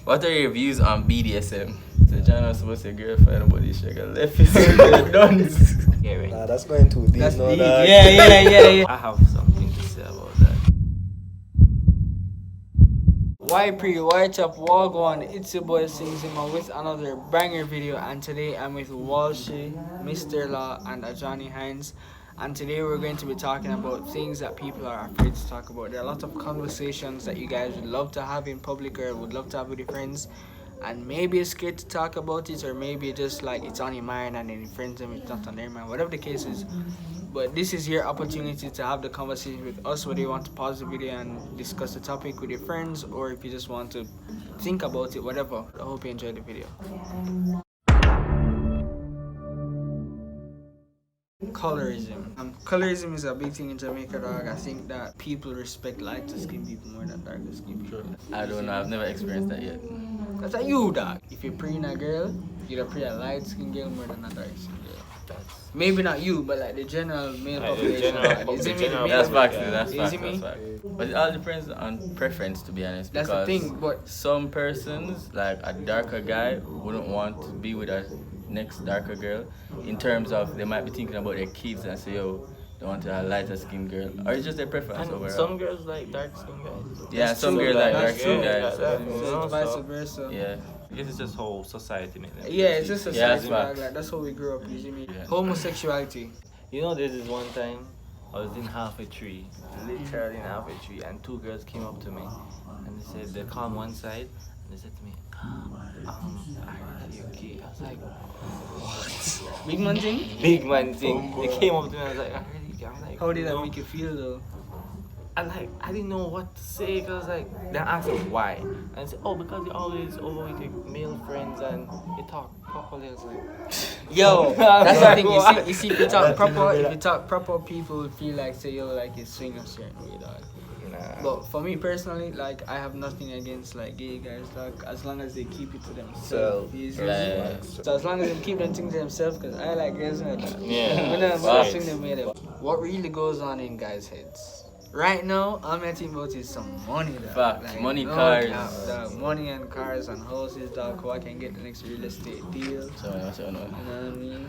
What are your views on BDSM? So John was supposed to girlfriend, but this shit got left his done. Yeah, right. Nah, that's going too deep. That's no, deep. dog. Yeah. I have something to say about that. Why pre, why chop, Wagwan, it's your boy Singh Zima with another banger video, and today I'm with Walshy, Mr. Law and Ajani Hines, and today we're going to be talking about things that people are afraid to talk about. There are a lot of conversations that you guys would love to have in public or would love to have with your friends, and maybe you're scared to talk about it, or maybe just like it's on your mind and then your friends and it's not on their mind, whatever the case is. But this is your opportunity to have the conversation with us, whether you want to pause the video and discuss the topic with your friends, or if you just want to think about it, whatever. I hope you enjoyed the video. Colorism. Colorism is a big thing in Jamaica, dog. I think that people respect lighter skin people more than darker skin people. I don't know, I've never experienced that yet. That's like you, dog. If you're preying a girl, you'd pre a light skin girl more than a dark skin girl. Maybe not you, but like the general male population. That's facts. But it all depends on preference, to be honest. That's the thing, but some persons, like a darker guy, wouldn't want to be with a next darker girl. In terms of, they might be thinking about their kids and say, yo, they want a lighter skinned girl. Or it's just their preference And overall. some girls like dark skin guys. Yeah, some girls like dark skinned guys. so vice versa. Yeah. I guess it's just whole society. Yeah, it's just a Yeah, society, that's like that's how we grew up, you see me? Yeah. Homosexuality. You know, there's this one time I was in half a tree, literally in half a tree, and two girls came up to me and they said they come one side and they said to me, are you okay? I was like, what? Big man thing? Big man thing. They came up to me and I was like, are you okay? I'm like, How did that "No." make you feel though? And like, I didn't know what to say because like, they asked me why. And I said, oh, because you always over with your male friends and you talk properly. I was like, Yo, that's the thing. What? You see, if you talk proper, people feel like say yo, like you swing a certain way, dog. nah. But for me personally, like I have nothing against like gay guys, like as long as they keep it to themselves. So, You see? Like, So as long as they keep them things to themselves, because I like girls, man. Yeah. When I Facts. swing them with them. What really goes on in guys' heads? Right now, all I'm thinking about is some money, dog. Facts. Money, cars. cap, dog. Money and cars and houses, dog. How I can get the next real estate deal. so, You know what I mean?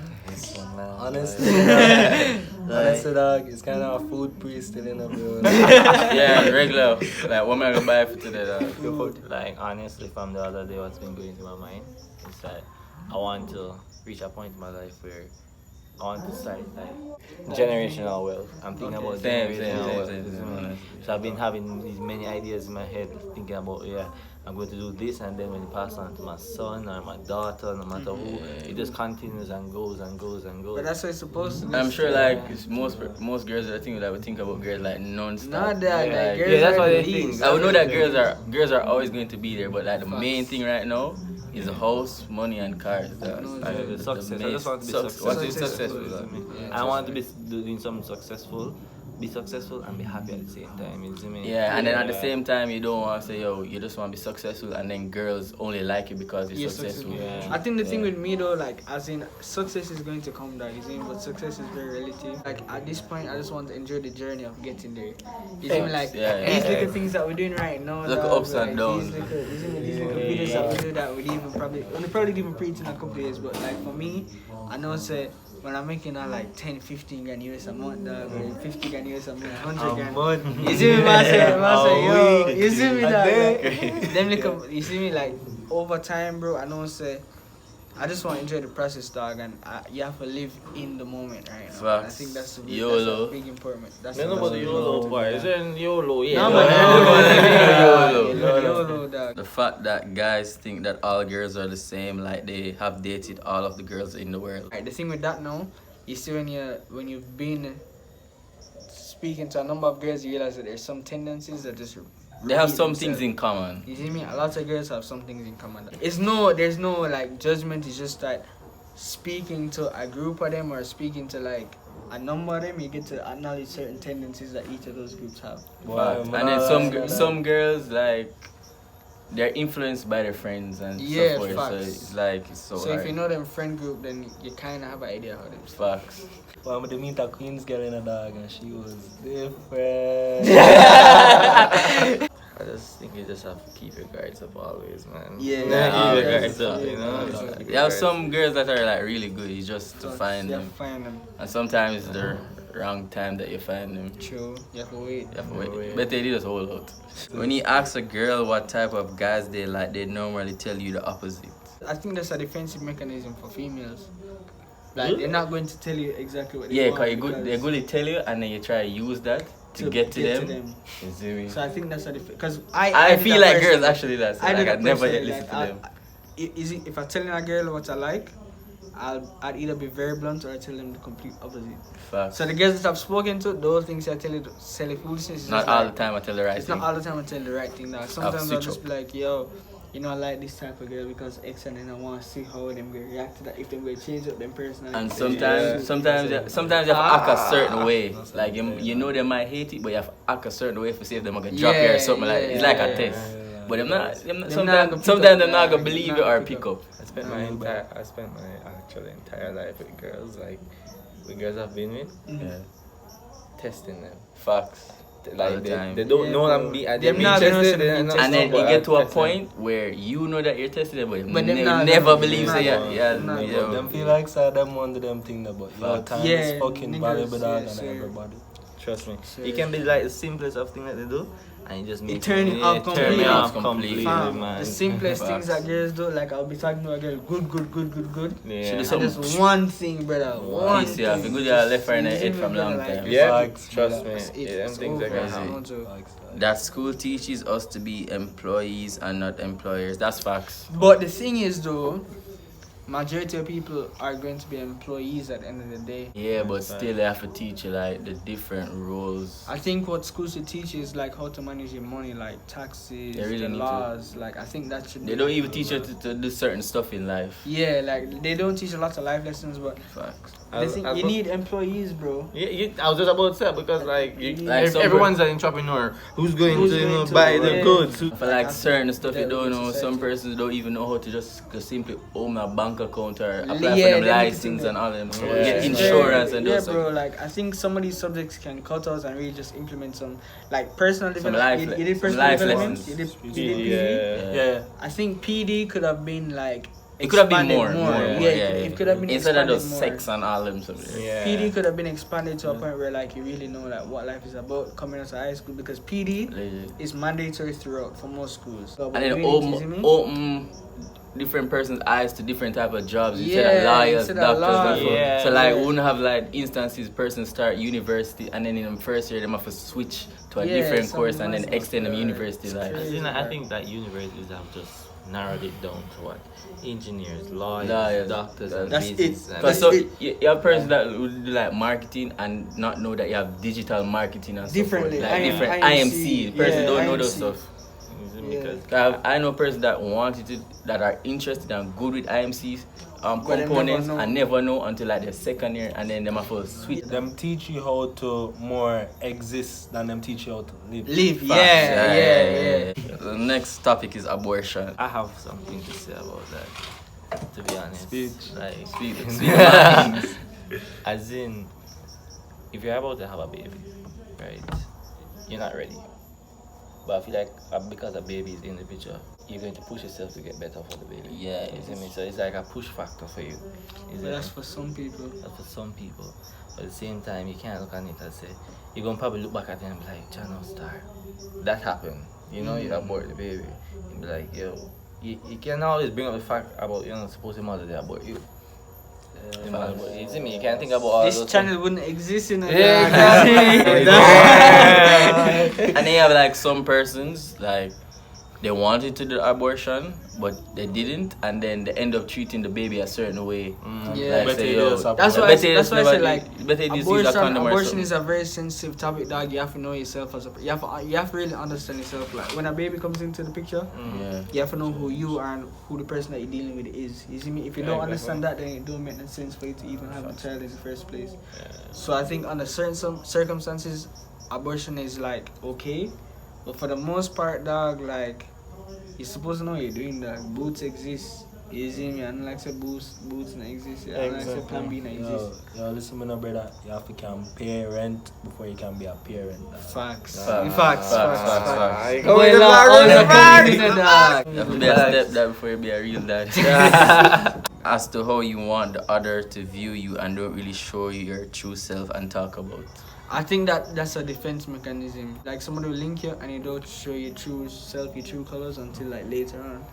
Honestly, dog, it's kind of a food priest still in the building. yeah, regular. Like, what am I gonna buy for today? Dog? Like, honestly, from the other day, what's been going through my mind is that I want to reach a point in my life where I want to start like generational wealth. I'm thinking about generational wealth. So I've been having these many ideas in my head, thinking about I'm going to do this, and then when it passes on to my son or my daughter, no matter who, it just continues and goes and goes and goes. But that's what it's supposed to be. I'm sure, like, it's most girls that think that would think about girls like non-stop. Not that, Like, like, girls yeah, that's are what they the think. least. I would know that girls are always going to be there, but like the main thing right now is a house, money, and cars. That's Like the success. I just want to be successful. What's it successful? I want to be doing something successful, be successful and be happy at the same time. You see me? Yeah, and then at the same time, you don't want to say, yo, you just want to be successful, and then girls only like you because you're successful. Yeah. I think the thing with me though, like, as in, success is going to come down, you see, but success is very relative. Like, at this point, I just want to enjoy the journey of getting there. You see me, like, these little things that we're doing right now, Look, dog, ups and like, downs. these little videos that we do that we'll probably even preach in a couple of years, but like, for me, I know, say, when I'm making like 10, 15 grand US a month, dog, or 50 grand US a month, 100 grand. You see me, master, yo, you see me, dog. Them little, you see me, like, over time, bro, I know, say, I just want to enjoy the process, dog, and you have to live in the moment right now. I Facts. think that's a big, YOLO. that's a big important. That's I know about the YOLO part. Is it YOLO? Yeah. No, YOLO. YOLO, dog. The fact that guys think that all girls are the same, like they have dated all of the girls in the world. Right, the thing with that now, you see when you've been speaking to a number of girls, you realize that there's some tendencies that just They have repeat some themselves. things in common. You see me? A lot of girls have some things in common. There's no like judgment. It's just that speaking to a group of them or speaking to like a number of them, you get to acknowledge certain tendencies that each of those groups have. Fact. And then some girls, like, they're influenced by their friends and Yeah, so forth. So facts. it's like it's so So hard. if you know them friend group, then you kind of have an idea how them. Facts. Well, I'm to meet a Queen's girl in a dog and she was different. I just think you just have to keep your guards up always, man. Yeah, Keep yeah, your yeah, guards up, you know. yeah. Just keep You your have guards some up. girls that are like really good. You just to find Yeah, them, find them. and sometimes it's the wrong time that you find them. True. You have to wait. You have to wait. But they just hold out. When you ask a girl what type of guys they like, they normally tell you the opposite. I think that's a defensive mechanism for females. Like they're not going to tell you exactly what they Yeah, want. cause they're good to tell you, and then you try to use that to get to them. You see me? So I think that's a because I do feel that like personally. girls actually that. So I do like I that never personally, yet listen to like, them. Is it if I telling a girl what I like, I'd either be very blunt or I tell them the complete opposite. Facts. So the girls that I've spoken to, those things I tell you, silly foolishness. Is Not just all like, the time I tell the right It's thing. not all the time I tell the right thing. Now sometimes I'll switch just up. be like, yo, you know I like this type of girl because X, and then I want to see how them gonna react to that. If them gonna change up them personality. And sometimes you have to act a certain way. Like you know they might hate it, but you have to act a certain way for see if they're gonna drop you or something like that. It's like a test. But them not. Sometimes they're not gonna believe it or pick up. I spent my actual entire life with girls, like with girls I've been with, Yeah. testing them. Facts. All the Like time. they don't Yeah, know bro. I'm being Them not interested, innocent being And then But you get to a testing them. point where you know that you're testing them, but But them you not never gonna- believe them say not yeah, gonna- yeah, them Them feel like so them one of them thing about your Facts. time Yeah, is fucking niggas, valuable dog yes, and sir. everybody. Trust me. Sure. It can be like the simplest of things that they do, and it just makes turn it off turn me completely. off Completely. completely, Fam, man. the simplest things Facts. that girls do, like I'll be talking to a girl, good. Yeah. Should And Something- just one thing, brother. One Peace, thing. yeah. If you good, you left her in the Just head see from me, long brother, time. Yeah, Facts, trust relax. me. It's Yeah, them things over. are gonna Crazy. happen. No joke. That school teaches us to be employees and not employers. That's facts. But the thing is, though, majority of people are going to be employees at the end of the day. Yeah, but still they have to teach you like the different roles. I think what schools should teach is like how to manage your money, like taxes, They really the need to. laws. Like I think that should. They be don't even teach you to do certain stuff in life. Yeah, like they don't teach a lot of life lessons, but Facts. the thing, you need employees, bro. Yeah, I was just about to say because like, Like some everyone's an entrepreneur. Who's going Who's to going to- buy the yeah. goods? For like certain stuff you That don't would know, society. some persons don't even know how to just simply open a bank account or apply Yeah, for them they need to license do and all them. Yeah. Get Yeah. insurance and yeah, those bro. stuff. Like I think some of these subjects can cut us and really just implement some like personal Some development. life You did some personal life development. lessons. You did PD. Yeah. Yeah. I think PD could have been like. It could have been expanded more. Yeah, it could have been instead of expanded just more. sex and all them stuff. Yeah. PD could have been expanded to a point where like you really know like what life is about coming out of high school because PD Legit. is mandatory throughout for most schools. So, And then doing it, you see me? open different person's eyes to different type of jobs instead Yeah, of lawyers, instead of doctors. lawyers. and so- Yeah. So like Yeah. we wouldn't have like instances person start university and then in the first year they have to switch to a Yeah, different some course and then masters, extend them yeah. university It's life. crazy. I think that universities have just narrowed it down to what? Engineers, lawyers, Lawyers. doctors, and That's business. it. And Cause That's so it. you have person that would do like marketing and not know that you have digital marketing and Differently. so forth. Like different IMC. IMC. Person Yeah, don't know those IMC. stuff. Yeah. because I know person that wanted to that are interested and good with IMC But they never components know. and never know until like the second year and then them have to switch. Them teach you how to more exist than them teach you how to live. Live. Facts. Yeah. The next topic is abortion. I have something to say about that. To be honest, Speech. like Speak about things. as in, if you're about to have a baby, right? You're not ready. But I feel like because a baby is in the picture, you're going to push yourself to get better for the baby. Yeah. You see me? So it's like a push factor for you. You see But that's me? for some people. That's for some people. But at the same time, you can't look at it and say, you're going to probably look back at it and be like, Channel Star. That happened. You know, you abort the baby. You'll be like, yo, you can always bring up the fact about, suppose your mother they abort you. Your mother abort you. You see me? You can't think about all This those channel wouldn't exist in a Yeah, And then you have like some persons like they wanted to do abortion but they didn't and then they end up treating the baby a certain way. Yeah. Like Better say, you yo, just That's why. better you That's just why I never said do- like better you just use a condom or abortion something. is a very sensitive topic, dog. You have to know yourself as a. You have to really understand yourself. Like when a baby comes into the picture, Yeah. you have to know who you are and who the person that you're dealing with is. You see me? If you don't understand that, then it don't make no sense for you to even have a child in the first place. So I think under certain some circumstances, abortion is like okay, but for the most part, dog, like you're supposed to know what you're doing. Dog, boots exist. You see me? And like say boots not exist. Yeah. And like say plan B not exist. Yo, listen, my brother. You have to can pay rent before you can be a parent. Facts. Facts. Go in the dog. You have to be a stepdad before you be a real dad. As to how you want the other to view you and don't really show you your true self and talk about. I think that's a defense mechanism. Like somebody will link you and you don't show your true self, your true colors until like later on.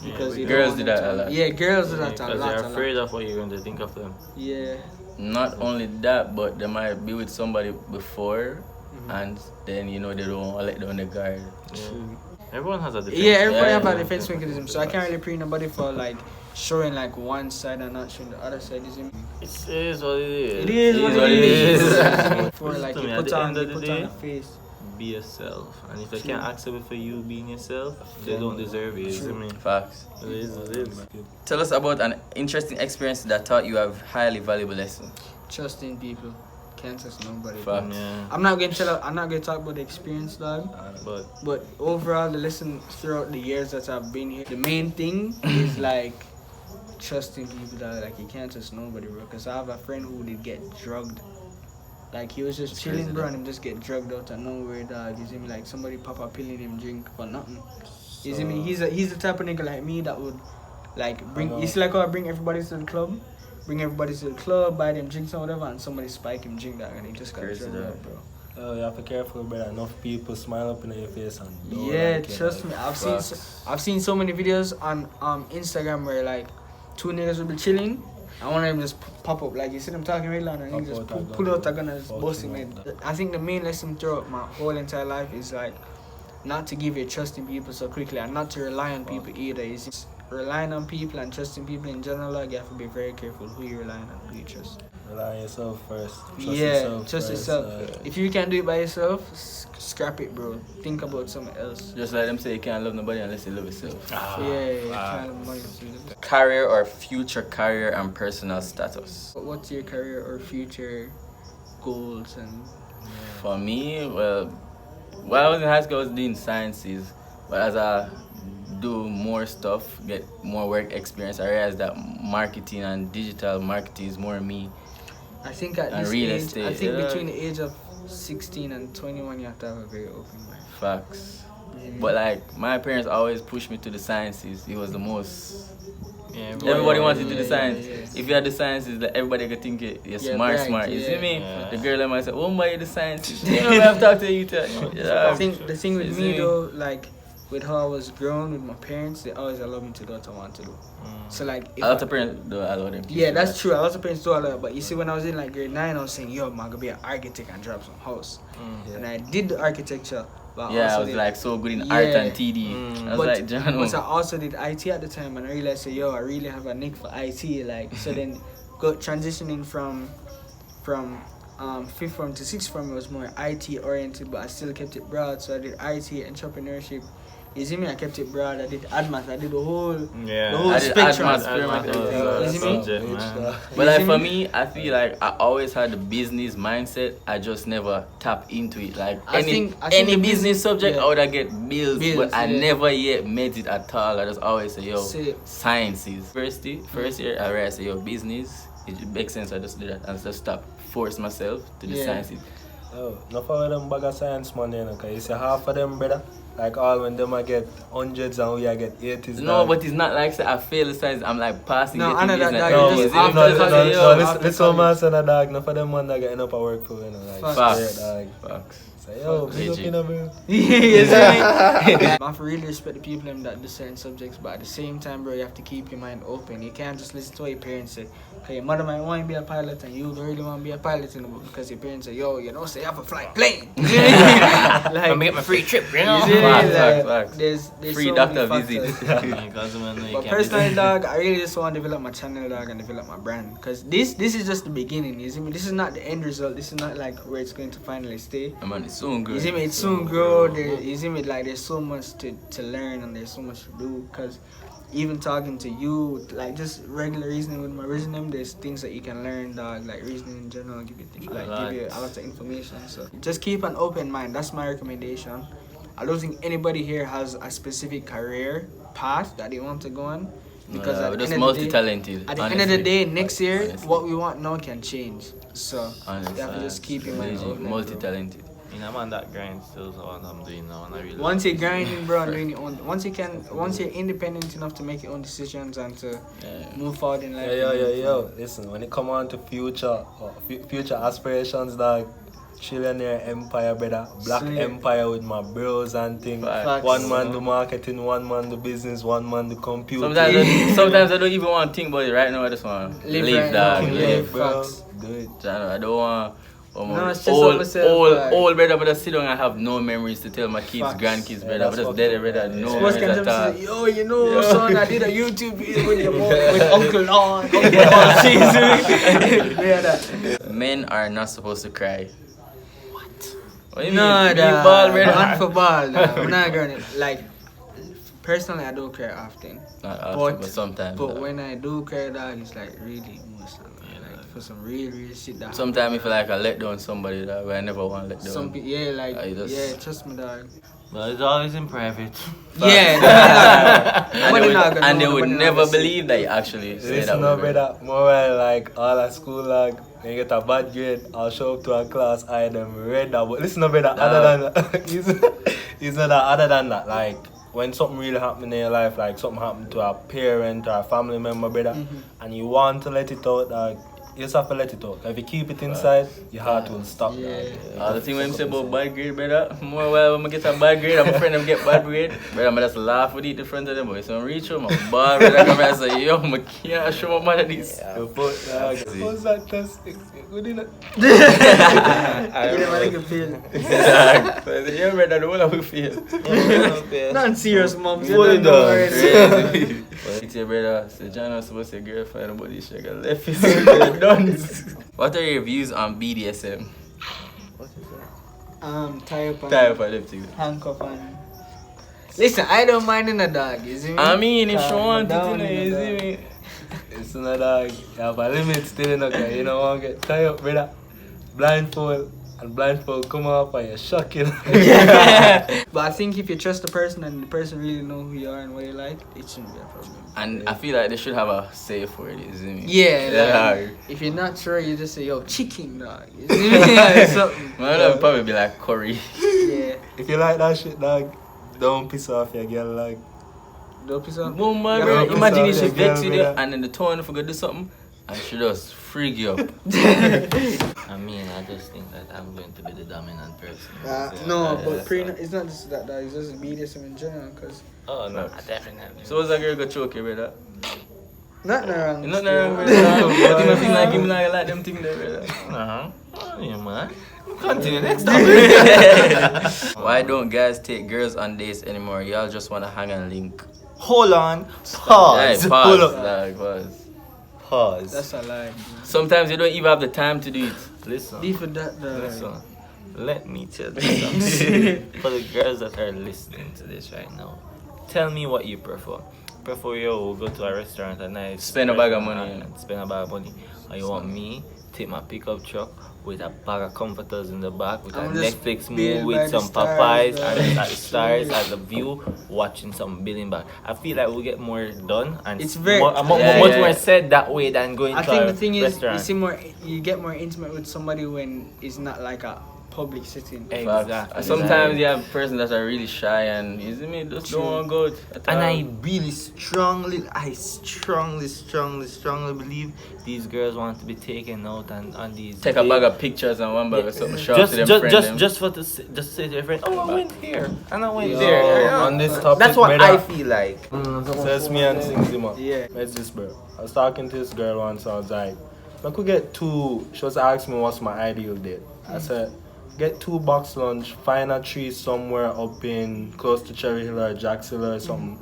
Because you girls don't do want that a lot. Yeah, girls do that a Because lot. they're afraid of what you're going to think of them. Yeah. Not only that, but they might be with somebody before, and then you know they don't want to let down the guard. True. Everyone has a defense. Yeah, everybody have a defense mechanism. So I can't really pre nobody for like showing like one side and not showing the other side. You see me? It is what it is. It is what it is. For like To you me, at put the on end of you the put on day, a face. be yourself. And if they True. can't accept it for you being yourself, they don't deserve it. You see me? Facts. It is what it is. Tell us about an interesting experience that taught you a highly valuable lesson. Trusting people. Can't trust nobody. Facts. Yeah. I'm not gonna talk about the experience, dog. But overall, the lesson throughout the years that I've been here, the main thing is like trusting people. That like you can't trust nobody, bro. Cause I have a friend who did get drugged. Like he was just That's chilling, crazy, bro, dog. and him just get drugged out of nowhere, dog. You see me? Like somebody pop a pill in him drink for nothing. You see me? He's the type of nigga like me that would like bring. You see like how I bring everybody to the club. Bring everybody to the club, buy them drinks or whatever, and somebody spike him drink that, and he just got Crazy, drugged dog. out, bro. Oh, you have to be careful, brother. Enough people smile up in your face and don't Yeah, like it, trust like, me. I've seen so many videos on Instagram where like two niggas will be chilling and one of them just pop up. Like you see them talking real loud and he just pull out a gun and just bust him in. I think the main lesson throughout my whole entire life is like not to give your trust in people so quickly and not to rely on people either. It's just relying on people and trusting people in general. Like you have to be very careful who you rely on and who you trust. Rely on yourself first. Trust yourself. If you can't do it by yourself, scrap it, bro. Think about someone else. Just like them say you can't love nobody unless you love yourself. Can't have money to live. Career or future career and personal status. What's your career or future goals and? For me, well, while I was in high school, I was doing sciences, but as I do more stuff, get more work experience, I realized that marketing and digital marketing is more me. I think at And this real age, estate, I think yeah. between the age of 16 and 21, you have to have a very open mind. Facts. Yeah. But like my parents always pushed me to the sciences. It was the most. Yeah, Everybody wanted to do the yeah, science. yeah. If you had the sciences, like, everybody could think you're Yeah, smart, bright, smart. You see yeah. me? Yeah. The girl might say, "Oh, buy you the sciences." You know, I've talked to you. I think the thing with You me see me? though, like with how I was grown with my parents, they always allowed me to do what I want to do. So like, if A lot of parents don't allow them. yeah, that's true. A lot of parents do allow it, but you see, when I was in like grade 9, I was saying, "Yo, I'm gonna be an architect and drop some house," and I did the architecture. But Yeah, I also was did- like so good in art Yeah. and TD. I was But, like, John, but I also did IT at the time, and I realized, so, yo, I really have a nick for IT. Like, so then, transitioning from fifth form to sixth form, it was more IT oriented, but I still kept it broad. So I did IT, entrepreneurship. You see me? I kept it broad. I did admath. I did the whole I did spectrum. admath, You see me? subject, man. But You like see for me? me, I feel like I always had the business mindset. I just never tap into it. Like I any think any the business subject, yeah. I would have get bills, Bills, but I yeah. never yet made it at all. I just always say, yo, Say- sciences. First year, I realized, say, yo, business. It makes sense. I just do that and just stop force myself to the Yeah. sciences. Oh, not for them bag of science money, you know, cause you see half of them, brother. Like all when them I get hundreds and we I get 80s. No, dog. but it's not like say I fail the science. I'm like passing. No, getting I know this, that, like, dog, No, you you just see me? after Because, college, yo, after listen, college. man, son of dog. Not for them one that getting up and work for, you know, like Facts. straight, dog. Facts. Say, yo, big up Legit. in a bro. You see me? I really respect the people them that do certain subjects, but at the same time, bro, you have to keep your mind open. You can't just listen to what your parents say. Cause your mother might want to be a pilot and you don't really want to be a pilot in the book because your parents say, yo, you know, say you have a flight plane. You see me? I'm Like, gonna get my free trip, you know? you see me? Facts, Like, facts. There's Free so doctor many visit. factors. But personally, dog, I really just want to develop my channel, dog, and develop my brand. Because this is just the beginning, you see me? This is not the end result. This is not like where it's going to finally stay. Man, it's soon good. You see me? It soon grow. You see me? Like there's so much to learn and there's so much to do. Cause even talking to you, like just regular reasoning with my reasoning, there's things that you can learn, dog. Like reasoning in general, give you give you a lot of information. So just keep an open mind. That's my recommendation. I don't think anybody here has a specific career path that they want to go on. Because at we're the just end of the day, multi-talented. at the end of the day, honestly. next year, Honestly. what we want now can change. So Honestly. you have to just keep in mind. Legit, outlet, bro. multi-talented. I'm on that grind still, so what I'm doing now, and I really Once like you're it. grinding, bro, and doing your own, once you're independent enough to make your own decisions and to move forward in life. Yo. Listen, when it come on to future aspirations, dog, trillionaire empire, brother. Black Sweet. empire with my bros and things. Facts. One man do marketing, one man do business, one man do computer. Sometimes I don't even want to think about it right now. I just want to Live live, right dog. now, Live. bro. Facts. Do it. I don't want. No, stress out myself, like- Old brother, but I sit down and have no memories to tell my kids, Facts. grandkids, brother. that's But just fucked dead, up, brother. man. No Sports memories can at all. say, yo, you know, son, I did a YouTube video with your mom, with Uncle Lon, Uncle Lon season. Yeah, that. Men are not supposed to cry. What do you No, mean? Ball, brother. not for ball. Nah. I'm not gonna like. Personally, I don't cry often. Not often, but sometimes. But dog. when I do cry, dog, it's like really emotional. Like for some real shit that. Sometimes if I let down somebody that I never want to let down. Some yeah, like I just- yeah, trust me, dog. But it's always in private. Yeah, and they would never believe that you actually say that. Listen up, word. brother. More like all at school, like when you get a bad grade, I'll show up to a class, I them read that. But listen up, brother. Other than that, it's not that. Other than that, like when something really happened in your life, like something happened to a parent or a family member, brother, and you want to let it out, like you just have to let it out. If you keep it inside, your heart will stop. Yeah. All the thing when you say about bad grade, brother, more well when I get a bad grade, I'm a friend them get bad grade, brother, I just laugh with it in front of them, but so I reach home, I'm bad, brother, come here and say, yo, I can't show my mother this. What's that test? Good enough. I really want to feel. Yeah, brother, the whole of we feel. Not serious, mom. You Fully don't know already. It's your brother, say John was supposed to say girlfriend, but this shit got left his done. What are your views on BDSM? Tie up and Tie up and left you. handcuff and. Listen, I don't mind in a dog. You see me? I mean, if you Calm want it, down you know, in you a see dog. me. It's not dog. You have a limit still in okay. You don't want to get tied up, brother. Blindfold. And blindfold come up and you're shocking. But I think if you trust the person and the person really know who you are and what you like, it shouldn't be a problem. And I feel like they should have a safe word, you see me? Yeah, like, if you're not sure, you just say, yo, chicken dog. You see me? Like something. Man, that would probably be like curry. Yeah. If you like that shit, dog, don't piss off your girl. Like, Don't piss off. Boom, man, Yeah, bro. bro, Imagine it's if she all vex the with you girl, and then the tone if you go do something and she just freak you up. I mean, I just think that I'm going to be the dominant person. No, but it's not just that, it's just BDSM in general. Cause Oh, no, definitely. So what's that girl go choke you, brother? nothing wrong. Nothing wrong with that. But you feel like him not like them things there, brother. Uh-huh. Oh, yeah, man. Continue next topic. Why don't guys take girls on dates anymore? Y'all just want to hang and link. Hold on. Hey, Pause. pause. Hold up. Like, pause. Pause. That's a lie. Sometimes you don't even have the time to do it. Listen. Leave it that. Listen. Let me tell you something. For the girls that are listening to this right now, tell me what you prefer. Prefer you will go to a restaurant and nice Spend a bag of money, and spend a bag of money. Or you want me take my pickup truck with a bag of comforters in the back with I'm a just Netflix being movie by with the some stars, Popeyes bro. and at the stars at the view watching some building back. I feel like we'll get more done and It's very- much Yeah. more said that way than going I to think a the thing is, restaurant. you get more intimate with somebody when it's not like a public setting. Exactly. Sometimes you have persons that are really shy and you see me just don't want to go out at And all. I really strongly believe these girls want to be taken out and on these take a bag of pictures and one bag of something short to them friend them. just just say to your friend, oh, I went here and I went Yo, there. on this topic, That's what brother. I feel like. So it's me and Singh Zima. Yeah. It's this, bro. I was talking to this girl once. I was like, I could get two. She was asking me what's my ideal date. I said, get 2 box lunch, find a tree somewhere up in close to Cherry Hill or Jack's Hill or something,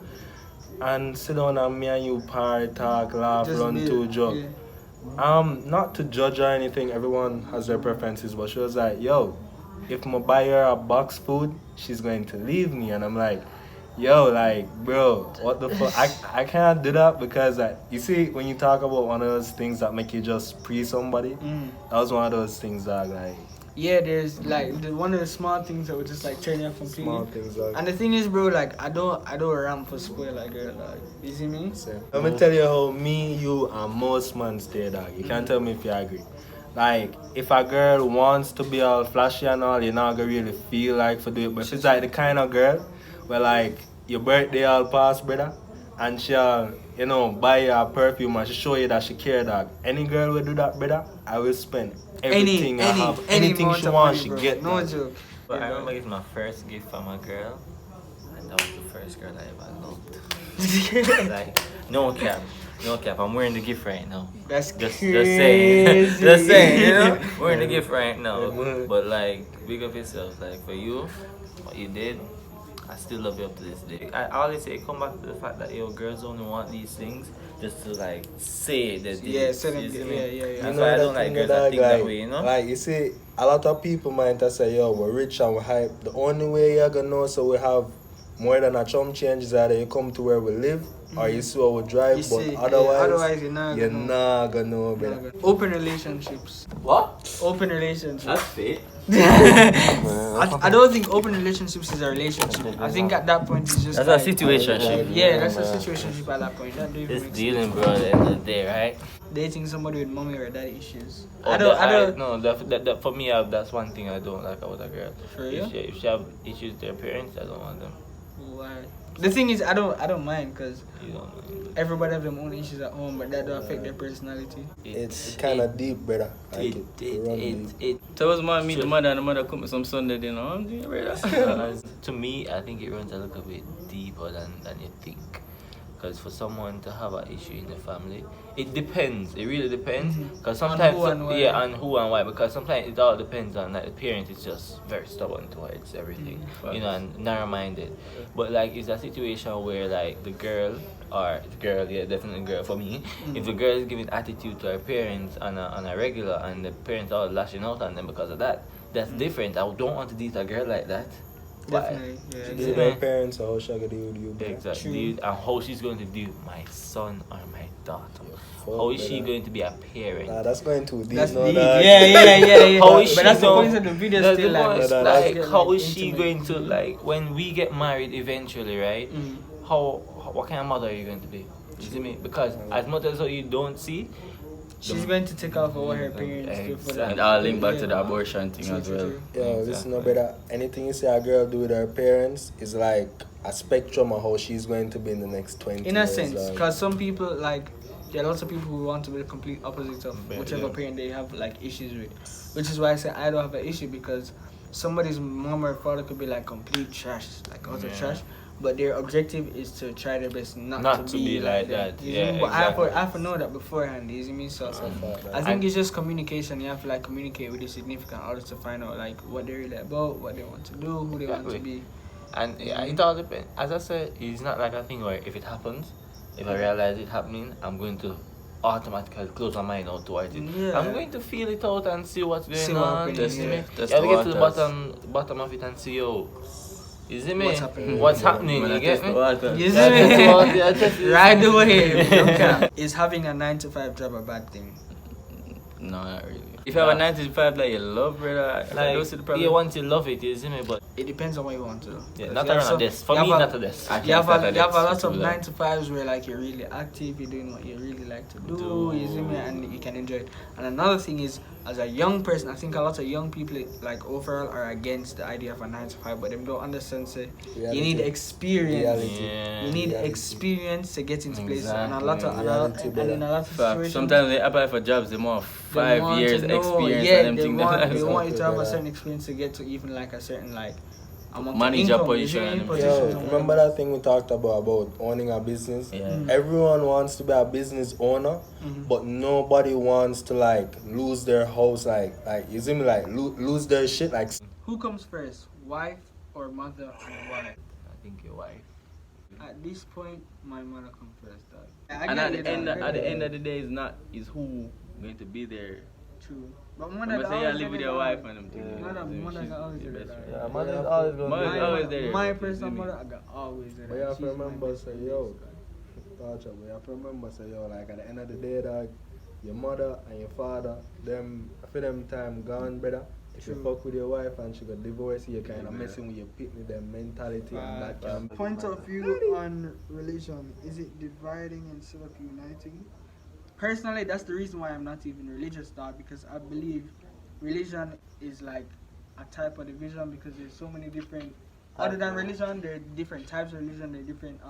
and sit down and me and you party, talk, laugh, Just run be- to a joke. yeah. Not to judge or anything. Everyone has their preferences, but she was like, yo, if I buy her a box food, she's going to leave me, and I'm like, yo, like, bro, what the fuck? I can't do that because, you see, when you talk about one of those things that make you just pre somebody, that was one of those things that, like, yeah, there's like one of the small things that would just like turn you off completely. Small things like. And the thing is, bro, like I don't ramp for spoil like girl, like you see me? Same. Let me tell you how me, you, and most men stay, dog. You can't tell me if you agree. Like, if a girl wants to be all flashy and all, you're not gonna really feel like for do it. But if it's like the kind of girl where like your birthday all pass, brother, and she'll, buy you a perfume and she show you that she care, dog. Any girl will do that, brother. I will spend everything I have, anything amount she of wants, money, she bro. get. No dog. joke. But I remember getting my first gift from a girl, and that was the first girl I ever loved. Like, no cap. No cap, I'm wearing the gift right now. That's Just crazy. saying. Just saying, wearing the gift right now. But like, big up yourself. Like, for you, what you did, I still love you up to this day. I always say, come back to the fact that girls only want these things just to like say that they Yeah, say them, you see yeah, me? yeah. That's why I don't like girls that think that way, Like, you see, a lot of people might say, yo, we're rich and we're hype. The only way you're gonna know so we have more than a chum change is either you come to where we live or you see how we drive, You but see, otherwise you're not you're gonna know. not gonna know, brother. Open relationships. What? Open relationships. That's fake. I don't think open relationships is a relationship. I think at that point it's just That's like, a situationship. Yeah, that's a situationship at that point. That don't even It's make dealing, sense. bro, at the end of the day, right? Dating somebody with mommy or daddy issues. Oh, I don't. No, that for me, that's one thing I don't like about a girl. For real? If she have issues with their parents, I don't want them. Why? The thing is, I don't mind because You don't mind. everybody have their own issues at home, but that don't affect their personality. It's kind of deep, brother. Like it So was my meet the mother and the mother cook me some Sunday dinner. to me, I think it runs a little bit deeper than you think. Because for someone to have an issue in the family, it depends. It really depends. Because sometimes, who and why. yeah, and who and why. Because sometimes it all depends on like the parent is just very stubborn towards everything, and narrow-minded. But like, it's a situation where like the girl, yeah, definitely girl for me. If the girl is giving attitude to her parents on a regular, and the parents are lashing out on them because of that, that's different. I don't want to date a girl like that. Definitely, yeah. Deal Exactly. with her parents, how she gonna deal with you, brother. Exactly. And how she's going to deal with my son or my daughter. Fuck, How is she brother. going to be a parent? Nah, that's going too deep. That's no, deep. dog. Yeah. How is But she that's the going- point of the video. That's Still the point. Like, Like, get, how is intimate. she going to, like, when we get married eventually, right? What kind of mother are you going to be? You see me? Because as much as you don't see, She's going to take off what her parents do for that. And I'll link back to the abortion thing as well. Yo, listen, no, brother. Anything you see a girl do with her parents is like a spectrum of how she's going to be in the next 20 In a years. sense, dog. because some people like there are lots of people who want to be the complete opposite of Yeah. whichever parent they have like issues with, which is why I say I don't have an issue because somebody's mom or father could be like complete trash, like utter trash, but their objective is to try their best not to be like that. You Yeah, see me? But exactly. I have to know that beforehand. You see me? So I think it's just communication. You have to like communicate with your significant others to find out like what they're really about, what they want to do, who they want to Exactly. be. and it all depends. As I said, it's not like a thing where if it happens, if I realize it happening, I'm going to automatically close my mind out towards it. Yeah. I'm going to feel it out and see what's going See what on. happening, You see me? yeah. Test You have to the get to the waters. bottom of it and see, yo, you see me? What's happening? What's happening? You get me? You Yeah, see me? just Right away. Okay. Is having a 9 to 5 job a bad thing? No, not really. If you have a 95 that you love, brother, I don't see the Like, problem. you want to love it, you see me? But It depends on what you want to do. yeah, 'Cause not you have around some- this. For you me, have a- not a this. I You can't have start a at lot that, of too, 9 to 5s where like you're really active, you're doing what you really like to do, you see me, and you can enjoy it. And another thing is, as a young person, I think a lot of young people like overall are against the idea of a 9 to 5, but they don't understand. Say you Reality. need experience. Reality. Yeah. You need Reality. experience to get into places, and a Exactly. lot of Reality, and in a lot of Fact, situations. sometimes they apply for jobs, they want they 5 want years to know, experience yeah, and them they things. want you to have a brother. certain experience to get to even like a certain like amount of Manager income, position you see, and them. position Yo, or whatever. remember that thing we talked about owning a business? Yeah. Everyone wants to be a business owner, but nobody wants to like lose their house, like you see me, like lose their shit, like. Who comes first, wife or mother and why? I think your wife. At this point, my mother comes first, dog. And at the end of the day, is who going to be there. True. But I'm mother gonna say you live with your wife and them things. Mother's always She's there, best dog. friend. Yeah, mother's always gonna Mother's be always there. My You personal see me? mother, I got always there. But you have She's to my remember, best say, friend. yo, Torture, but you have to remember, say, yo, like at the end of the day, dog, your mother and your father, them, for them time gone, brother, If you fuck with your wife and she got divorced, you're kind of messing with your picnic them mentality and that can Point of view on religion, is it dividing instead of uniting? Personally, that's the reason why I'm not even religious, dog, because I believe religion is like a type of division because there's so many different. Other than religion, there are different types of religion. There are different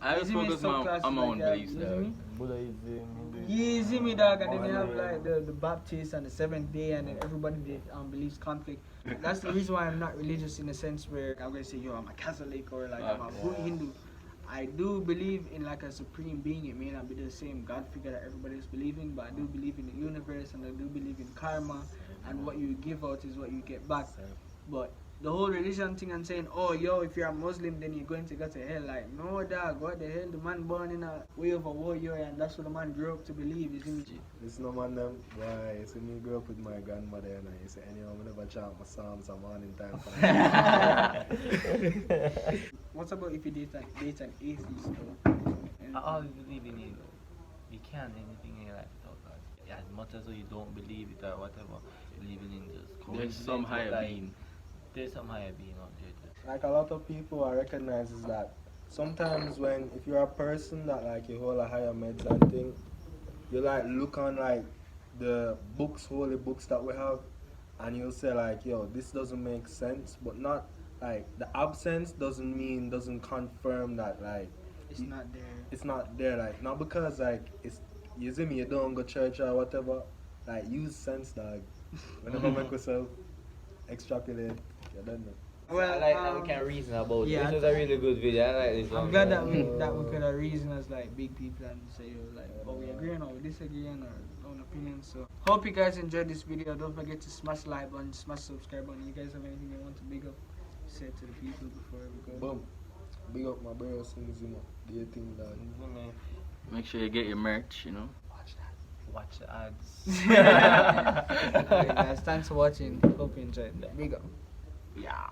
I just Isn't it focus subclasses on my own like that? beliefs, You see dog. me? Buddhism, Hinduism. Yeah, see me, dog, and then they have like the Baptist and the Seventh Day, and then everybody that believes conflict. That's the reason why I'm not religious in a sense where I'm gonna say, yo, I'm a Catholic or like I'm a Hindu. I do believe in like a supreme being. It may not be the same God figure that everybody's believing, but I do believe in the universe and I do believe in karma, and what you give out is what you get back. But the whole religion thing and saying, oh, yo, if you're a Muslim, then you're going to go to hell. Like, no, dog, what the hell? The man born in a way of a warrior, and that's what the man grew up to believe, isn't it? It's no man them. Why? You see me grew up with my grandmother and I say, anyhow, I never chant my psalms a morning time. What about if you date an atheist though? I always believe in you. You can't do anything in your life without God. As much as you don't believe it or whatever, believing in just There's coincidence, some but, higher like, being. There's some higher being out there. Like a lot of people I recognize is that sometimes when if you're a person that like you hold a higher meds and thing, you like look on like the books, holy books that we have, and you'll say like, yo, this doesn't make sense, but not like the absence doesn't confirm that like It's not there. it's not there, like not because like it's you see me, you don't go church or whatever, like use sense, dog. Whenever make yourself extrapolate, you don't know. Well, I like that we can reason about yeah, it. This was a really good video. I like this one. I'm glad that we could have reason as like big people and say, yo, like, oh, we agree or we disagree on our own opinions. So hope you guys enjoyed this video. Don't forget to smash the like button, smash the subscribe button. You guys have anything you want to big up, say to the people before we go? Boom. Big up my brother Singh, Zima. Do your thing, dog. Make sure you get your merch, you know. Watch the ads. Alright, guys, thanks for watching. Hope you enjoyed. Big up. Yeah.